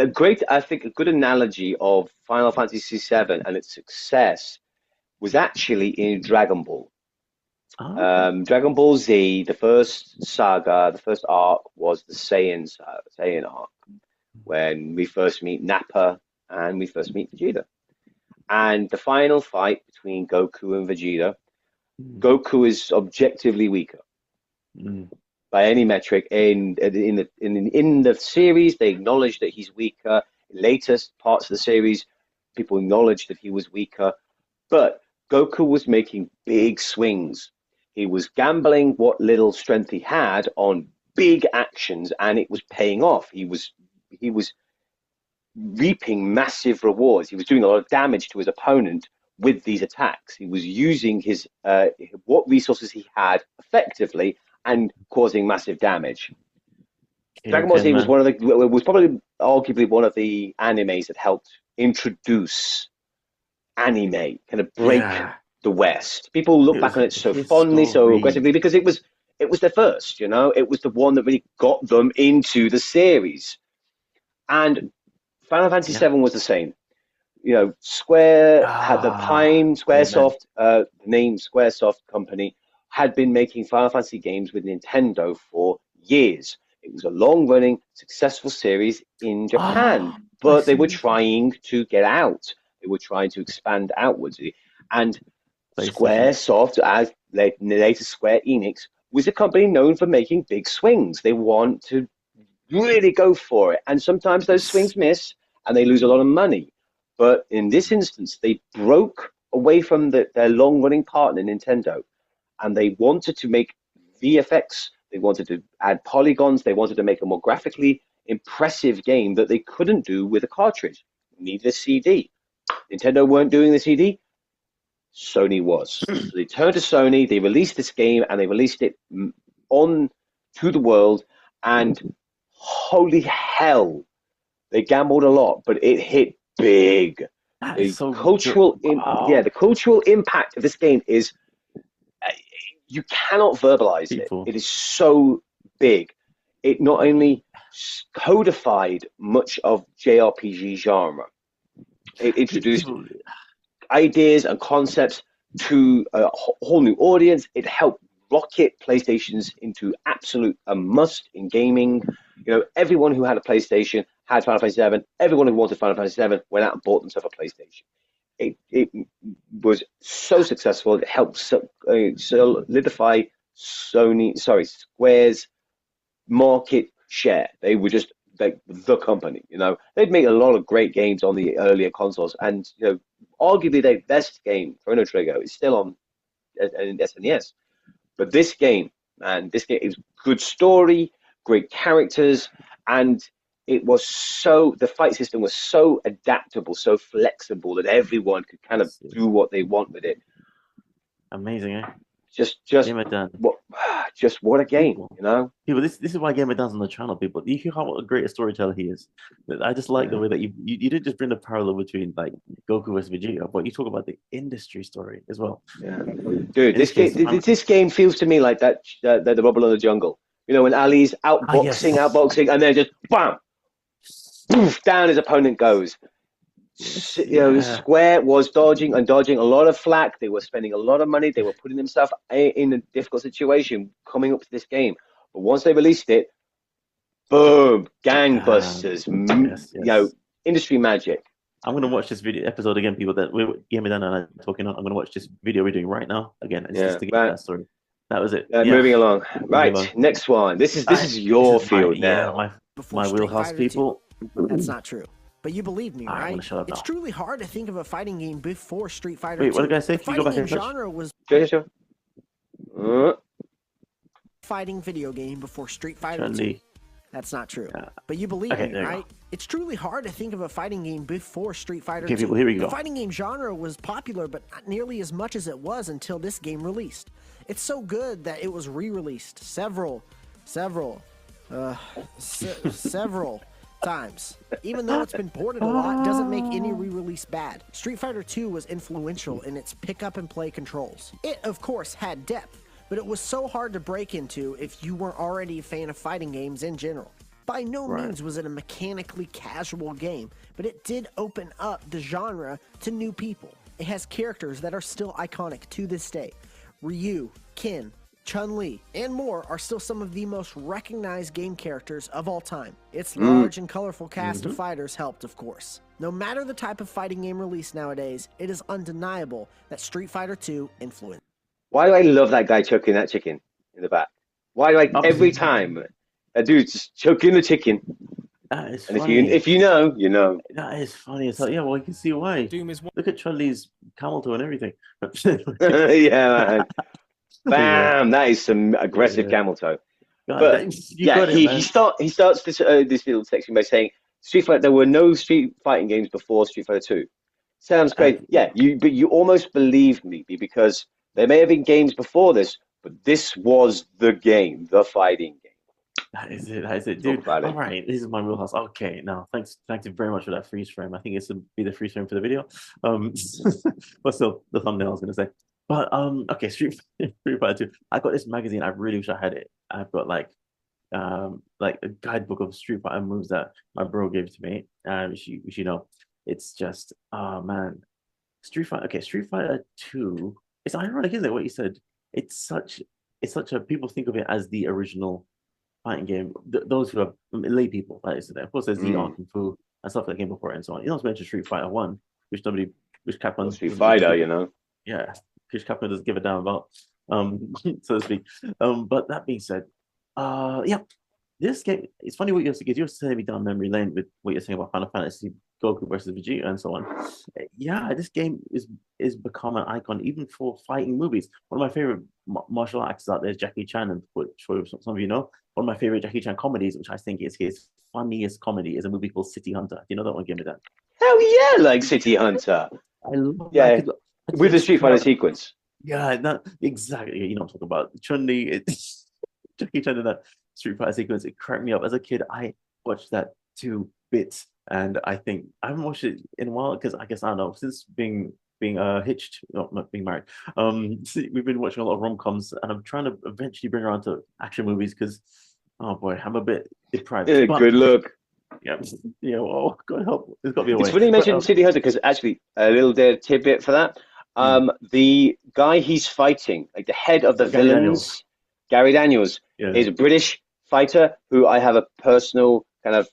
I think, a good analogy of Final Fantasy VII and its success was actually in Dragon Ball. Dragon Ball Z, the first saga, the first arc was the Saiyan arc, when we first meet Nappa and we first meet Vegeta. And the final fight between Goku and Vegeta, Goku is objectively weaker by any metric. In the series, they acknowledge that he's weaker. In later parts of the series, people acknowledge that he was weaker. But Goku was making big swings. He was gambling what little strength he had on big actions, and it was paying off. He was reaping massive rewards. He was doing a lot of damage to his opponent with these attacks. He was using his what resources he had effectively and causing massive damage. Dragon Ball Z was probably arguably one of the animes that helped introduce anime, kind of break the West. People look back on it so fondly, so aggressively, because it was their first, you know, it was the one that really got them into the series. And Final Fantasy VII was the same. You know, Square had the Squaresoft, the name Squaresoft company, had been making Final Fantasy games with Nintendo for years. It was a long-running, successful series in Japan, but they were trying to get out. They were trying to expand outwards. And PlayStation. Squaresoft, as later Square Enix, was a company known for making big swings. They want to really go for it. And sometimes those swings miss and they lose a lot of money. But in this instance, they broke away from their long running partner, Nintendo, and they wanted to make VFX, they wanted to add polygons, they wanted to make a more graphically impressive game that they couldn't do with a cartridge. Needed a CD. Nintendo weren't doing the CD, Sony was. So they turned to Sony, they released this game, and they released it on to the world, and holy hell, they gambled a lot, but it hit big. That The is so cultural, wow. the cultural impact of this game is you cannot verbalize it. People. It is so big. It not only codified much of JRPG genre, it introduced People, ideas and concepts to a whole new audience. It helped rocket PlayStations into absolute a must in gaming. You know, everyone who had a PlayStation had Final Fantasy VII. Everyone who wanted Final Fantasy VII went out and bought themselves a PlayStation. It was so successful. It helped solidify Square's market share. They were just like the company. You know, they'd made a lot of great games on the earlier consoles, and you know, arguably their best game, Chrono Trigger, is still on SNES. But this game, man, this game is good story, great characters, and it was the fight system was so adaptable, so flexible that everyone could kind of do what they want with it. amazing, eh? Just Gamer Dan. what a game, you know? People, this is why Gamer Dan's on the channel, people. You hear how great a storyteller he is. I just like the way that you didn't just bring the parallel between like Goku versus Vegeta, but you talk about the industry story as well. Yeah. Dude, this game feels to me like the Rumble in the Jungle. You know, when Ali's outboxing, and then just bam, poof, down his opponent goes. You know, Square was dodging a lot of flack. They were spending a lot of money. They were putting themselves in a difficult situation coming up to this game. But once they released it, boom, gangbusters. You know, industry magic. I'm gonna watch this video episode again, people. That Gamer Dan and I are talking on. I'm gonna watch this video we're doing right now again. It's just to get that story. That was it. Moving along. Right, next one. This is your field now. My wheelhouse, people. That's not true. But you believe me, right? It's truly hard to think of a fighting game before Street Fighter 2. Wait, what did I say? Can you go back and genre was sure. fighting video game before Street Fighter 2. That's not true. But you believe me, right? It's truly hard to think of a fighting game before Street Fighter 2. People, here we go. The fighting game genre was popular, but not nearly as much as it was until this game released. It's so good that it was re-released several times. Even though it's been ported a lot, doesn't make any re-release bad. Street Fighter 2 was influential in its pick-up-and-play controls. It, of course, had depth, but it was so hard to break into if you weren't already a fan of fighting games in general. By no means was it a mechanically casual game, but it did open up the genre to new people. It has characters that are still iconic to this day. Ryu, Ken, Chun-Li, and more are still some of the most recognized game characters of all time. Its large and colorful cast of fighters helped, of course. No matter the type of fighting game released nowadays, it is undeniable that Street Fighter 2 influenced. Why do I love that guy choking that chicken in the back? Why do every time a dude's just choking the chicken? That is and funny. if you know, you know. That is funny. It's like, yeah, well, you can see why. Look at Chun-Li's camel toe and everything. Yeah, man. Bam! That is some aggressive camel toe. But he starts this little section by saying, "Street Fighter. There were no Street Fighting games before Street Fighter 2." Sounds great. But you almost believed me because there may have been games before this, but this was the game, the fighting game. That is it, dude. All right, this is my wheelhouse. Okay, now thank you very much for that freeze frame. I think it's to be the freeze frame for the video. But still, the thumbnail I was gonna say. But okay, Street Fighter 2. I got this magazine. I really wish I had it. I've got like a guidebook of Street Fighter moves that my bro gave to me. Which you know, it's just man, Street Fighter. Okay, Street Fighter 2. It's ironic, isn't it? What you said. It's such a people think of it as the original fighting game. Those who are lay people, that is. Of course, there's the Kung Fu and stuff that came before it and so on. You don't mention Street Fighter 1. which Well, Capcom Street doesn't really Fighter, give you know. yeah, which Capcom doesn't give a damn about, so to speak. But that being said, yeah, this game, it's funny what you're saying me down memory lane with what you're saying about Final Fantasy, Goku versus Vegeta, and so on. Yeah, this game is become an icon even for fighting movies. One of my favorite martial actors out there is Jackie Chan, and for some of you know, one of my favorite Jackie Chan comedies, which I think is his funniest comedy, is a movie called City Hunter. Do you know that one? Give me that. Hell yeah, like City Hunter. I love that. Yeah, with the It's Street Fighter sequence. yeah, not exactly. You know what I'm talking about. Chun-Li, Jackie Chan in that Street Fighter sequence, it cracked me up. As a kid, I watched that to bits, and I think I haven't watched it in a while because I guess I don't know, since being hitched, not being married. We've been watching a lot of rom-coms, and I'm trying to eventually bring around to action movies because, oh boy, I'm a bit deprived. Yeah, But good luck. yeah, yeah. Oh God help! There's got to be a It's way. funny you But mentioned City Hunter because actually a little tidbit for that. mm, The guy he's fighting, like the head of the Gary Daniels. villains, Gary Daniels, Yeah. is a British fighter who I have a personal kind of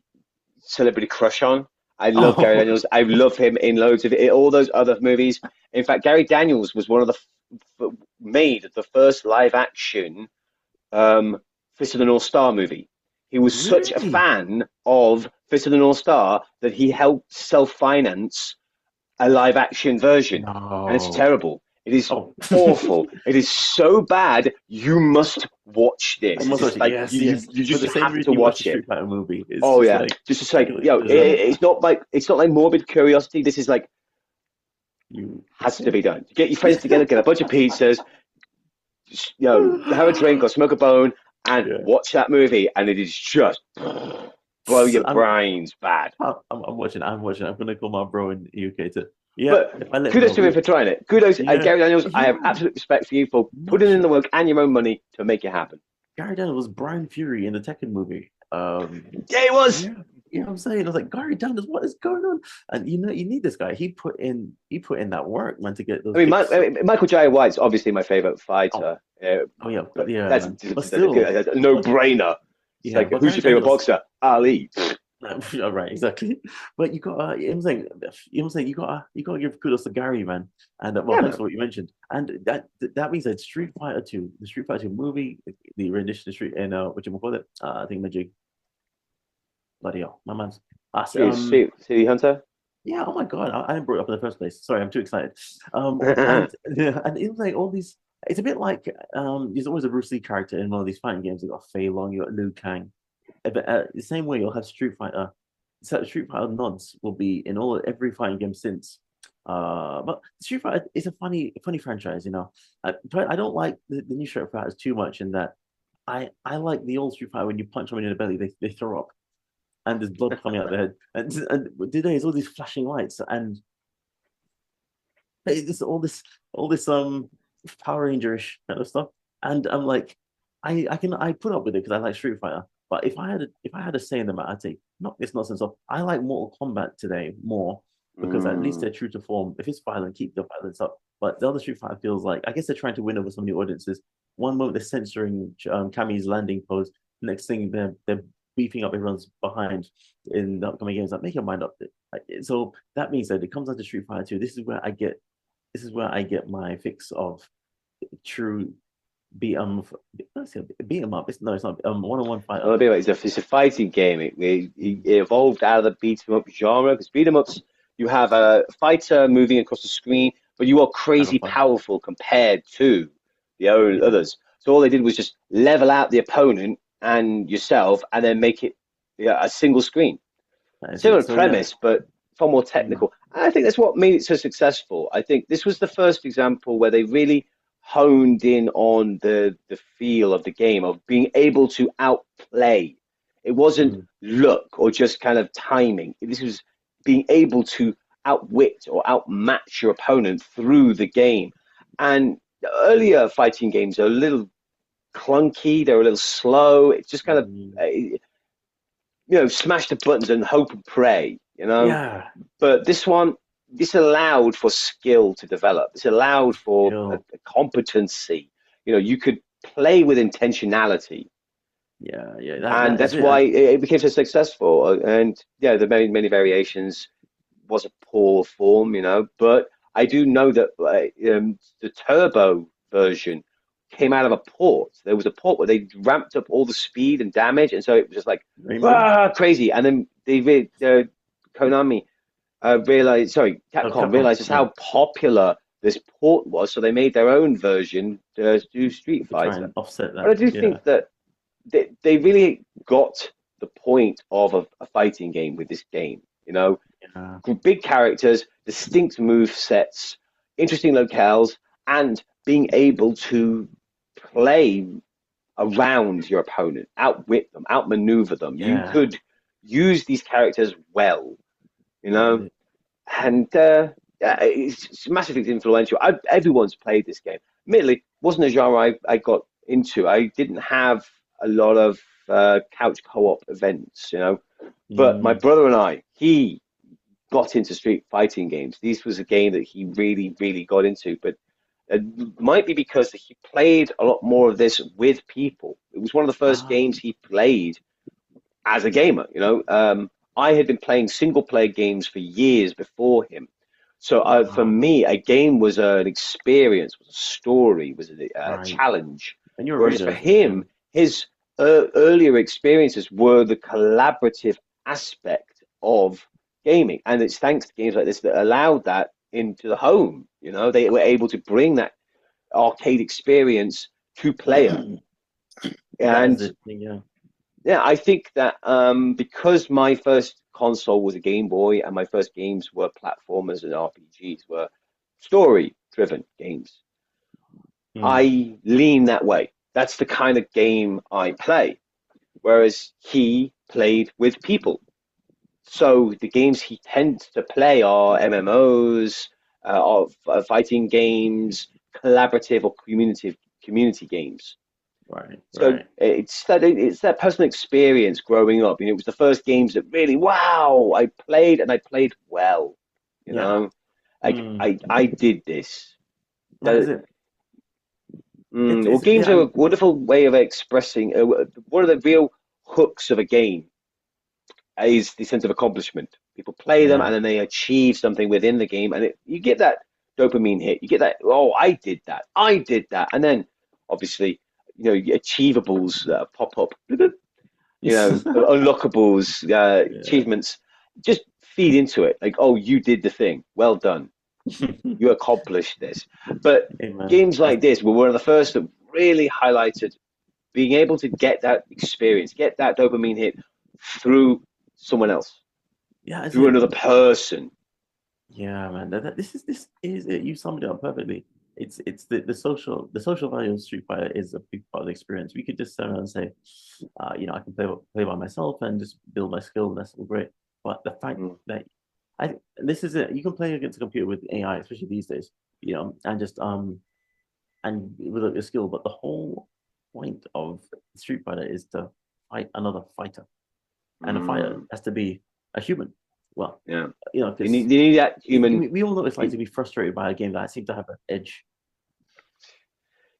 celebrity crush on. I love Gary Oh, Daniels. I love him in loads of all those other movies. In fact, Gary Daniels was one of made the first live action Fist of the North Star movie. He was such a really? fan of Fist of the North Star that he helped self-finance a live action version. And it's No. terrible. It is Oh, awful. It is so bad. You must watch I this. must It's watch just it. like Yes, you yes. For just the same have reason to you watch the watch it. Street Fighter movie. It's Oh just yeah, like just like deserve it's not like morbid curiosity. This is like you. has to be done. Get your friends together, get a bunch of pizzas, just, have a drink or smoke a bone, and Yeah. watch that movie, and it is just blow your I'm, brains bad. I'm watching. I'm watching. I'm gonna call my bro in the UK to. Yeah, But if I let him kudos know, to him for trying it. Kudos, yeah, Gary Daniels. I have yeah. absolute respect for you for Not putting in the sure. work and your own money to make it happen. Gary Daniels was Brian Fury in the Tekken movie. Yeah, it was. Yeah, you know what I'm saying? I was like, Gary Daniels, what is going on? And you know, you need this guy. He put in that work, man, to get those I mean, kicks. Michael J. White's obviously my favorite Oh, fighter, oh yeah, but yeah, that's man. But still, a no-brainer. It's yeah, like, but who's Gary your favorite Daniels. boxer? Ali. All right, exactly. But you got, you know what I'm saying, you gotta give kudos to Gary, man. And well, Yeah, thanks man. for what you mentioned. And that means that Street Fighter 2, the Street Fighter 2 movie, the rendition of Street and what you call it, I think Magic. Bloody hell, my man's. City Hunter. Yeah, oh my God, I didn't brought it up in the first place. Sorry, I'm too excited. And yeah, and it's like all these. It's a bit like there's always a Bruce Lee character in one of these fighting games. You got Fei Long, you got Liu Kang. But the same way you'll have Street Fighter. So Street Fighter nods will be in every fighting game since. But Street Fighter is a funny franchise, you know. But I don't like the new Street Fighters too much in that I like the old Street Fighter when you punch someone in the belly, they throw up and there's blood coming out their head. And today it's all these flashing lights and it's all this Power Rangerish kind of stuff. And I'm like, I put up with it because I like Street Fighter. But if I had a say in the matter, I'd say knock this nonsense off. I like Mortal Kombat today more because at least they're true to form. If it's violent, keep the violence up. But the other Street Fighter feels like I guess they're trying to win over some new audiences. One moment they're censoring Kami's landing pose. Next thing they're beefing up everyone's behind in the upcoming games. Like make your mind up. So that means that it comes down to Street Fighter 2. This is where I get my fix of true beat 'em beat 'em up. It's no, it's not one-on-one fight. Well, it's a fighting game. It evolved out of the beat 'em up genre because beat 'em ups, you have a fighter moving across the screen, but you are Kind of crazy fun. powerful compared to the Yeah, others. So all they did was just level out the opponent and yourself, and then make it a single screen. that is it. Similar So yeah. premise, but far more Mm, technical. And I think that's what made it so successful. I think this was the first example where they really honed in on the feel of the game of being able to outplay. It wasn't mm, luck or just kind of timing. This was being able to outwit or outmatch your opponent through the game. And the earlier fighting games are a little clunky. They're a little slow. It's just kind of mm. smash the buttons and hope and pray. Yeah, But this allowed for skill to develop. This allowed for skill. a competency. You could play with intentionality, Yeah, yeah. and That is that's it. why it became so successful. And yeah, the many variations was a poor form, but I do know that the turbo version came out of a port. There was a port where they ramped up all the speed and damage, and so it was just like crazy. And then Konami Capcom realized just how popular this port was, so they made their own version to do Street Fighter. Try and offset that. But I do think that they really got the point of a fighting game with this game. Big characters, distinct move sets, interesting locales, and being able to play around your opponent, outwit them, outmaneuver them. You could use these characters well, and it's massively influential. Everyone's played this game. Admittedly, wasn't a genre I got into. I didn't have a lot of couch co-op events, but my brother and he got into street fighting games. This was a game that he really, really got into, but it might be because he played a lot more of this with people. It was one of the first games he played as a gamer, I had been playing single-player games for years before him. So for me, a game was an experience, was a story, was a challenge. And whereas for him, his earlier experiences were the collaborative aspect of gaming. And it's thanks to games like this that allowed that into the home. They were able to bring that arcade experience to player. And I think that because my first console was a Game Boy and my first games were platformers and RPGs, were story-driven games, I lean that way. That's the kind of game I play. Whereas he played with people. So the games he tends to play are MMOs, fighting games, collaborative or community games. Right. So it's that personal experience growing up. It was the first games that really, I played and I played well. I did this. That is it. Games are a wonderful way of expressing. One of the real hooks of a game is the sense of accomplishment. People play them and then they achieve something within the game, and you get that dopamine hit. You get that, I did that, and then obviously, achievables pop up, unlockables, achievements, just feed into it. Like, you did the thing, well done, you accomplished this. But games like this were one of the first that really highlighted being able to get that experience, get that dopamine hit through someone else, through another person. Yeah, man. This is it. You summed it up perfectly. It's the social value of Street Fighter is a big part of the experience. We could just sit around and say, I can play by myself and just build my skill. And that's all great. But the fact that this is it. You can play against a computer with AI, especially these days. And just and with a skill. But the whole point of Street Fighter is to fight another fighter, and a fighter has to be a human. Well, you need that human. We all know what it's like to be frustrated by a game that seems to have an edge.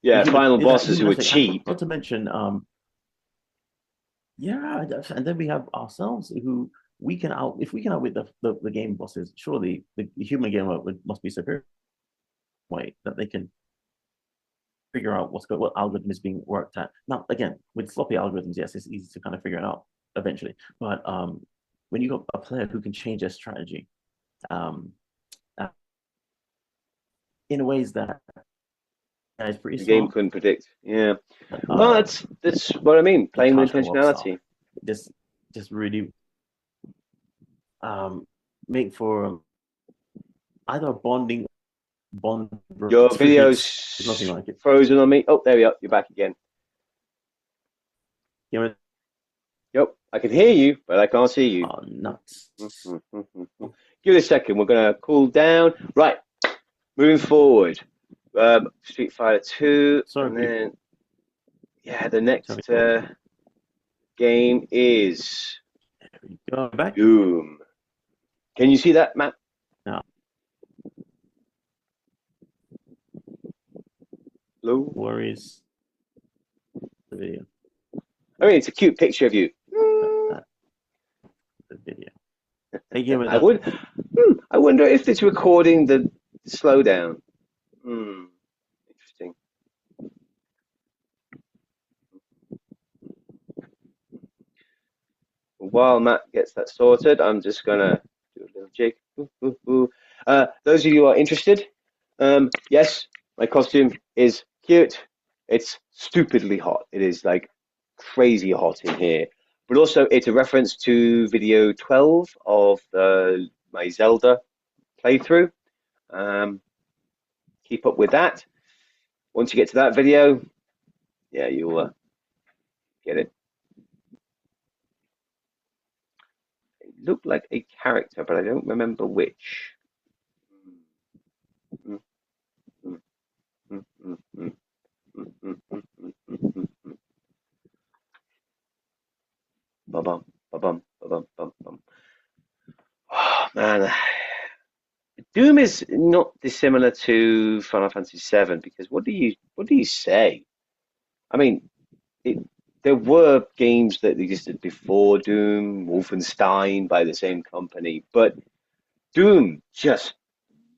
Yeah, final bosses who are cheap. Not to mention, and then we have ourselves who if we can outwit the game bosses, surely the human gamer must be superior. Way that they can figure out what algorithm is being worked at. Now, again, with sloppy algorithms, yes, it's easy to kind of figure it out eventually. But when you got a player who can change their strategy in ways that is pretty the game couldn't predict. Yeah. Well, that's what I mean. Playing with intentionality. Just really make for either a bond. Your video's nothing like it. Frozen on me. Oh, there we are. You're back again. Yep, I can hear you, but I can't see you. Oh, nuts. Give it a second. We're going to cool down. Right. Moving forward. Street Fighter 2. Sorry. And then, the next game is back. Doom. Can you see that, Matt? No. Hello? Worries. The video. I mean, it's a cute picture of you. The video. Hey, Gamer I would. wonder if it's recording the slowdown. Interesting. While Matt gets that sorted, I'm just gonna do a little jig. Those of you who are interested, yes, my costume is cute. It's stupidly hot. It is like crazy hot in here. But also, it's a reference to video 12 of my Zelda playthrough. Keep up with that. Once you get to that video, yeah, you'll get it. It looked like a character, but I don't remember which. Ba-bum, ba-bum, ba-bum, bum. Oh, man. Doom is not dissimilar to Final Fantasy VII because what do you say? I mean, there were games that existed before Doom, Wolfenstein by the same company, but Doom just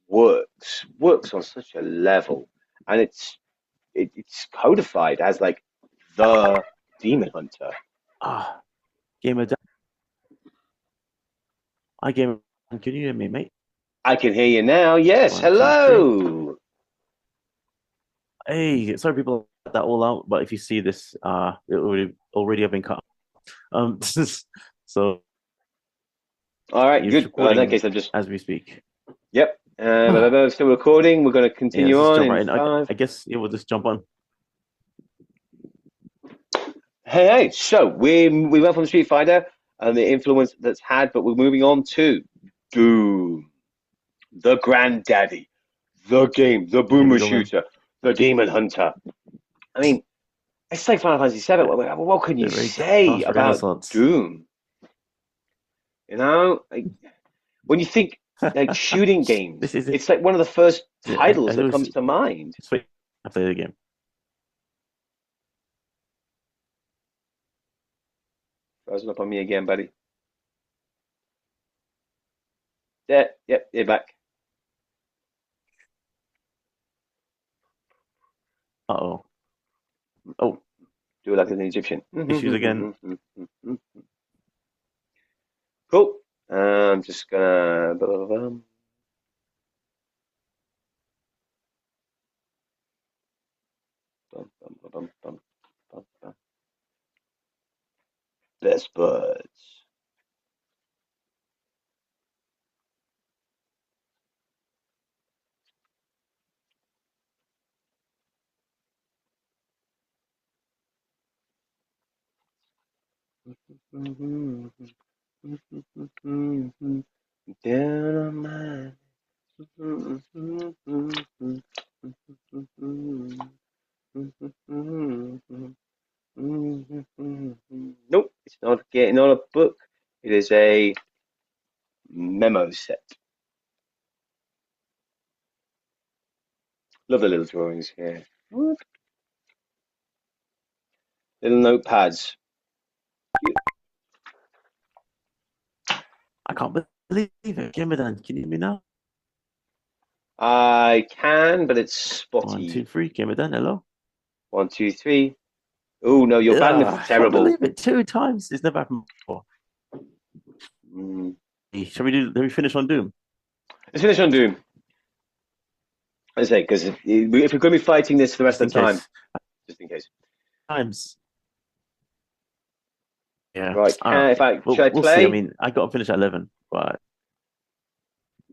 works on such a level, and it's codified as like the Demon Hunter. Gamer Dan. Hi, Gamer Dan. Can you hear me, mate? I can hear you now. Yes, 1, 2, 3. hello. Hey, sorry people cut that all out, but if you see this, it already have been cut. So All right, it's good. In that recording case, I'm just as we speak. Yep. Still recording. We're going to Yeah, continue let's just on jump in right in. five. I guess we'll just jump on. Hey. So we went from Street Fighter and the influence that's had, but we're moving on to Doom, the granddaddy, the game, the Here boomer we go, man. shooter, the Demon Hunter. I mean, it's like Final Fantasy VII. What can you The very say last about Renaissance. Doom? You know, like, when you think like shooting games, This is it. it's like one of the first Yeah, titles I that always- comes to mind. Wait, I play the game. Frozen up on me again, buddy. Yeah, yep, you're back. Uh-oh. Oh, Do it like an Egyptian. issues again. Cool. I'm just gonna. Best buds. Down on my. Nope, it's not getting on a book. It is a memo set. Love the little drawings here. What? Little notepads. I can't believe it. Gamer Dan, can you hear me now? I can, but it's spotty. 1, 2, 3. Gamer Dan, hello. 1, 2, 3. Oh no, your bandwidth I is can't terrible. believe it. 2 times. It's never happened before. Shall we finish on Doom? Let's finish on Doom. I say because if we're going to be fighting this for the rest of the time, just in case. Times. Yeah. Right. Should I we'll play? see. I mean, I got to finish at 11, but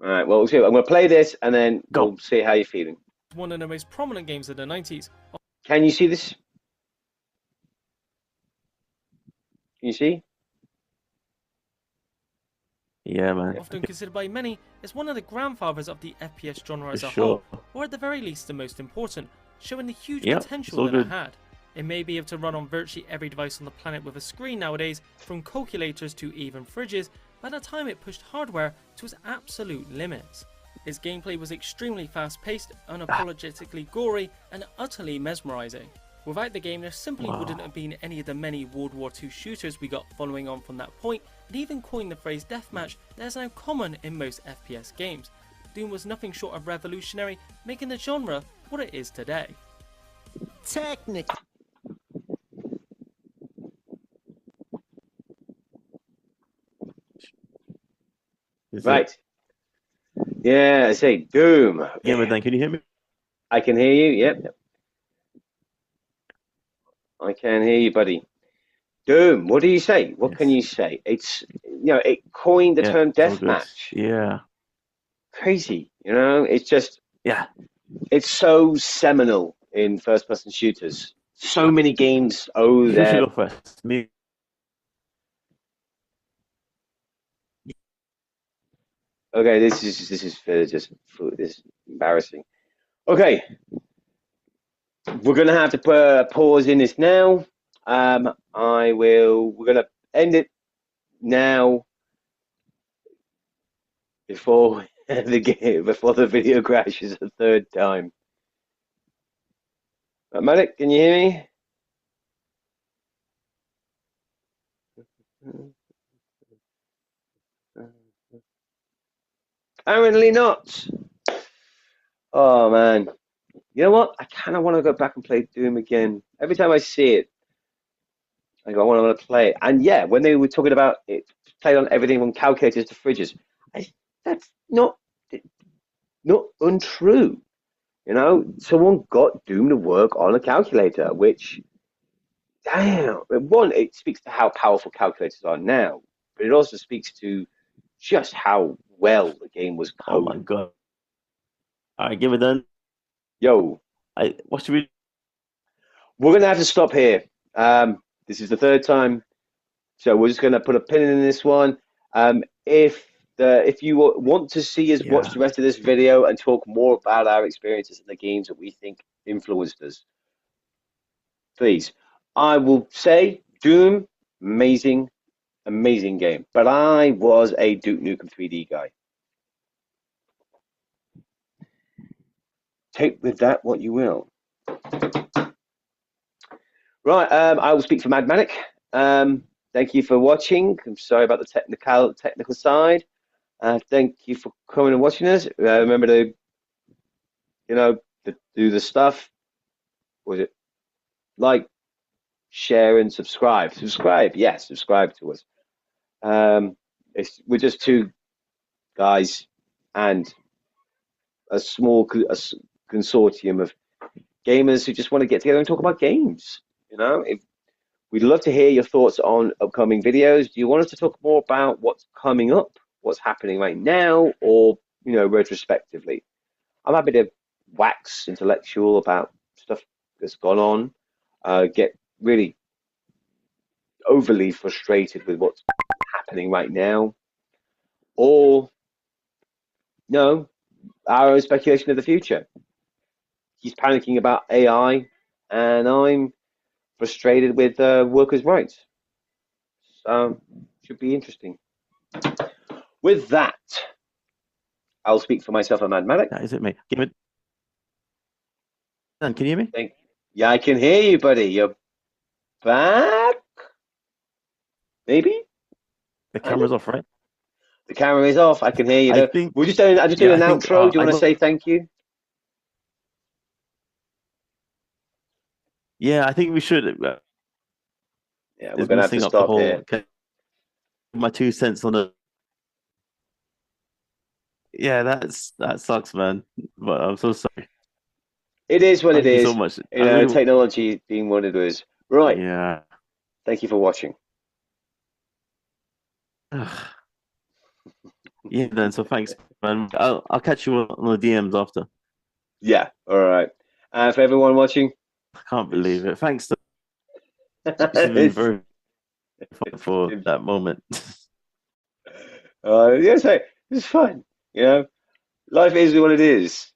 All right. Well, we'll see. I'm going to play this, and then Go. we'll see how you're feeling. One of the most prominent games of the 90s. Can you see this? Can you see? yeah, man. Often considered by many as one of the grandfathers of the FPS genre as For a sure. whole, or at the very least the most important, showing the huge Yep, it's potential all that it good. had. It may be able to run on virtually every device on the planet with a screen nowadays, from calculators to even fridges, by the time it pushed hardware to its absolute limits. Its gameplay was extremely fast-paced, unapologetically gory, and utterly mesmerizing. Without the game, there simply wouldn't have been any of the many World War II shooters we got following on from that point, and even coined the phrase deathmatch that is now common in most FPS games. Doom was nothing short of revolutionary, making the genre what it is today. Technically. Right. Yeah, I say Doom. Gamer Dan, can you hear me? I can hear you. Yep. I can hear you, buddy. Doom. What do you say? What can you say? It's it coined the term it's all good. deathmatch. Yeah. Crazy. It's just it's so seminal in first-person shooters. So many games owe Who should their. go first? Me. Okay, this is embarrassing. Okay, we're gonna have to put a pause in this now. We're gonna end it now before the video crashes a third time. MatMadik, can you hear me? Apparently not. Oh man. You know what? I kind of want to go back and play Doom again. Every time I see it, I go, I want to play it. And yeah, when they were talking about it, played on everything from calculators to fridges, that's not untrue. Someone got Doom to work on a calculator, which, damn, one, it speaks to how powerful calculators are now, but it also speaks to just how well the game was Oh my coded. god. All right, Gamer Dan. Yo, What should we? we're gonna have to stop here. This is the third time, so we're just gonna put a pin in this one. If you want to see us watch the rest of this video and talk more about our experiences in the games that we think influenced us, please. I will say Doom, amazing game, but I was a Duke Nukem 3D guy. Take with that what you will. Right, I will speak for MatMadik. Thank you for watching. I'm sorry about the technical side. Thank you for coming and watching us. Remember to, do the stuff. Was it like, share, and subscribe? Subscribe, yes, subscribe to us. We're just two guys and a small consortium of gamers who just want to get together and talk about games. We'd love to hear your thoughts on upcoming videos. Do you want us to talk more about what's coming up, what's happening right now, or retrospectively? I'm happy to wax intellectual about stuff that's gone on, get really overly frustrated with what's happening right now, or our own speculation of the future. He's panicking about AI, and I'm frustrated with workers' rights. So, should be interesting. With that, I'll speak for myself and MatMadik. That is it, mate. Gamer Dan, can you hear me? Yeah, I can hear you, buddy. You're back? Maybe? The camera's off, right? The camera is off. I can hear you. I think. I'm just doing an outro. Do you want to say thank you? Yeah, I think we should. Yeah, we're gonna have to stop here. My 2 cents on it. Yeah, that sucks, man. But I'm so sorry. It is what it is. Thank you so much. Technology being what it is. Right. Yeah. Thank you for watching. Yeah, then. So thanks, man. I'll catch you on the DMs after. Yeah. All right. For everyone watching, I can't believe it. Thanks. This has been very fun for that moment. Yes, it's fun. Life is what it is.